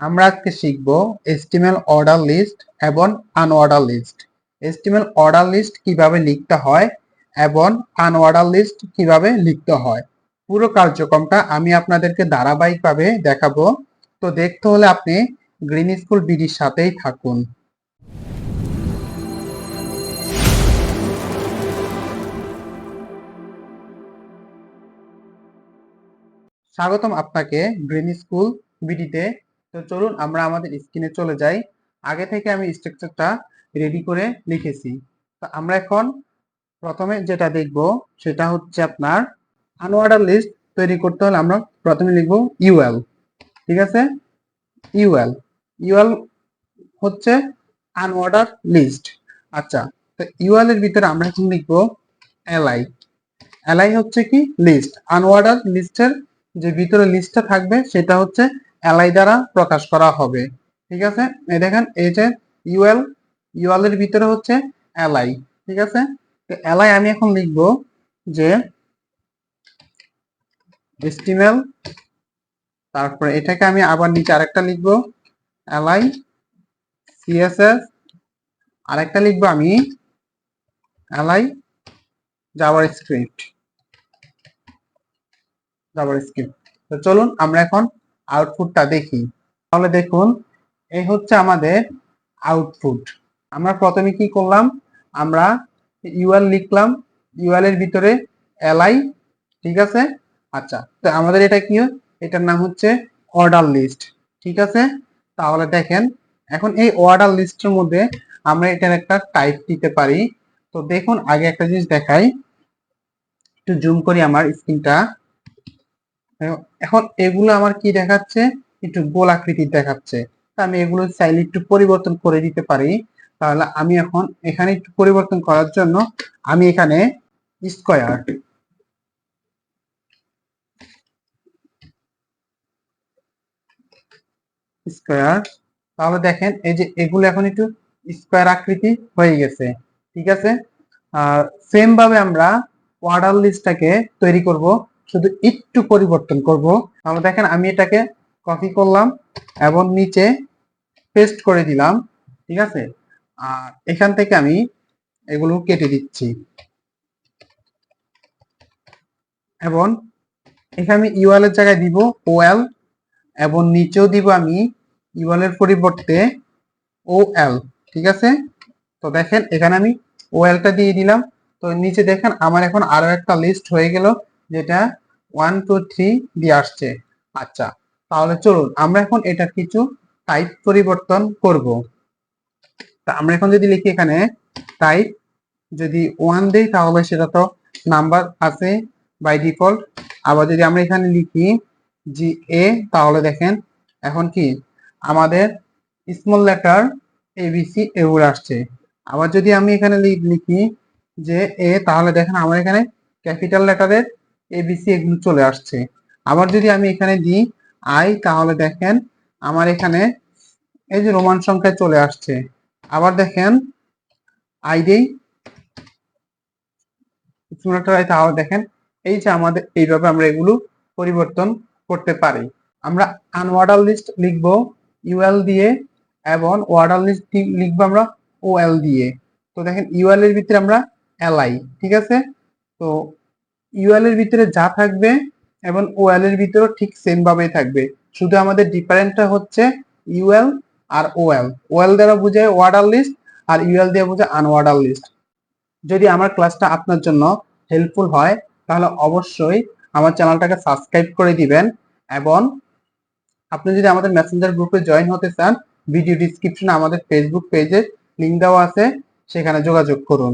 আমরা আজকে শিখব HTML অর্ডার লিস্ট এবং unorder list. HTML order list কিভাবে লিখতে হয় এবং আনঅর্ডার লিস্ট কিভাবে লিখতে হয়। পুরো কার্যক্রমটা আমি আপনাদেরকে ধারাবাহিকভাবে দেখাবো। তো দেখতে হলে আপনি গ্রিন স্কুল বিডির সাথেই থাকুন। স্বাগতম আপনাকে গ্রিন স্কুল বিডিতে। তো চলুন আমরা আমাদের স্ক্রিনে চলে যাই। আগে থেকে আমি স্ট্রাকচারটা রেডি করে লিখেছি। তো আমরা এখন প্রথমে যেটা দেখব সেটা হচ্ছে আপনার আনঅর্ডার লিস্ট তৈরি করতে হলে আমরা প্রথমে লিখব ইউএল। ঠিক আছে, ইউএল ইউএল হচ্ছে আনঅর্ডার লিস্ট। আচ্ছা, তো ইউএল এর ভিতরে আমরা এখন লিখব এলআই। এলআই হচ্ছে কি লিস্ট। আনঅর্ডার লিস্টের যে ভিতরে লিস্টটা থাকবে সেটা হচ্ছে এলআই দ্বারা প্রকাশ করা হবে। ঠিক আছে, এই দেখেন এই যে ইউএল, ইউএল এর ভিতরে হচ্ছে এলআই। ঠিক আছে, তো এলআই আমি এখন লিখব যে HTML, তারপরে এটাকে আমি আবার নিচে আরেকটা লিখব এলআই CSS, আরেকটা লিখবো আমি এলআই জাভাস্ক্রিপ্ট। তো চলুন আমরা এখন আউটপুটটা দেখি। তাহলে দেখুন, এই হচ্ছে আমাদের আউটপুট। আমরা প্রথমে কি করলাম, আমরা ইউএল লিখলাম, ইউএল এর ভিতরে এলআই। ঠিক আছে, আচ্ছা, তো আমাদের এটা কি, এটার নাম হচ্ছে অর্ডার লিস্ট। ঠিক আছে, তাহলে দেখেন এখন এই অর্ডার লিস্টের মধ্যে আমরা এটার একটা টাইপ দিতে পারি। তো দেখুন, আগে একটা জিনিস দেখাই, একটু জুম করি আমার স্ক্রিনটা। এখন এগুলো আমার কি দেখাচ্ছে, একটু গোল আকৃতির দেখাচ্ছে। তা আমি এগুলো চাইলে একটু পরিবর্তন করে দিতে পারি। তাহলে আমি এখন এখানে একটু পরিবর্তন করার জন্য আমি এখানে স্কয়ার স্কয়ার তাহলে দেখেন এই যে এগুলো এখন একটু স্কয়ার আকৃতি হয়ে গেছে। ঠিক আছে, আর সেম ভাবে আমরা অর্ডার লিস্টটাকে তৈরি করব, শুধু একটু পরিবর্তন করব। তাহলে দেখেন আমি এটাকে কপি করলাম এবং নিচে পেস্ট করে দিলাম। ঠিক আছে, আর এখান থেকে আমি এগুলো কেটে দিচ্ছি এবং এখানে আমি ইউএল এর জায়গায় দিব ওএল এবং নিচেও দিব আমি ইউএল এর পরিবর্তে ওএল। ঠিক আছে, তো দেখেন এখানে আমি ওএলটা দিয়ে দিলাম। তো নিচে দেখেন আমার এখন আরো একটা লিস্ট হয়ে গেল, যেটা 1 2 3 দিয়ে আসছে। আচ্ছা, তাহলে চলুন আমরা এখন এটা কিছু টাইপ পরিবর্তন করব। তা আমরা এখন যদি লিখি এখানে টাইপ, যদি 1 দেই তাহলে সেটা তো নাম্বার আছে বাই ডিফল্ট। আবার যদি আমরা এখানে লিখি GA তাহলে দেখেন এখন কি আমাদের স্মল লেটার ABC এগুলো আসছে। আবার যদি আমি এখানে লিখি যে A তাহলে দেখেন আমার এখানে ক্যাপিটাল লেটারের ABC এগুলো চলে আসছে। আবার যদি আমি এখানে দিই I তাহলে দেখেন আমার এখানে এই যে রোমান সংখ্যায় চলে আসছে। আবার দেখেন I দেই তাহলে দেখেন এই যে আমাদের এইভাবে আমরা এগুলো পরিবর্তন করতে পারি। আমরা আনঅর্ডার লিস্ট লিখবো ইউএল দিয়ে এবং অর্ডার লিস্ট লিখবো আমরা ওএল দিয়ে। তো দেখেন ইউএল এর ভিতরে আমরা এলআই। ঠিক আছে, তো ইউএল এর ভিতরে যা থাকবে এবং ওএল এর ভিতরে ঠিক সেম ভাবেই থাকবে, শুধু আমাদের ডিফারেন্টটা হচ্ছে ইউএল আর ওএল। ওএল দ্বারা বোঝায় অর্ডার লিস্ট আর ইউএল দিয়ে বোঝায় আনঅর্ডার লিস্ট। যদি আমার ক্লাসটা আপনার জন্য হেল্পফুল হয় তাহলে অবশ্যই আমার চ্যানেলটাকে সাবস্ক্রাইব করে দিবেন এবং আপনি যদি আমাদের মেসেঞ্জার গ্রুপে জয়েন হতে চান, ভিডিও ডিসক্রিপশনে আমাদের ফেসবুক পেজের লিংক দেওয়া আছে, সেখানে যোগাযোগ করুন।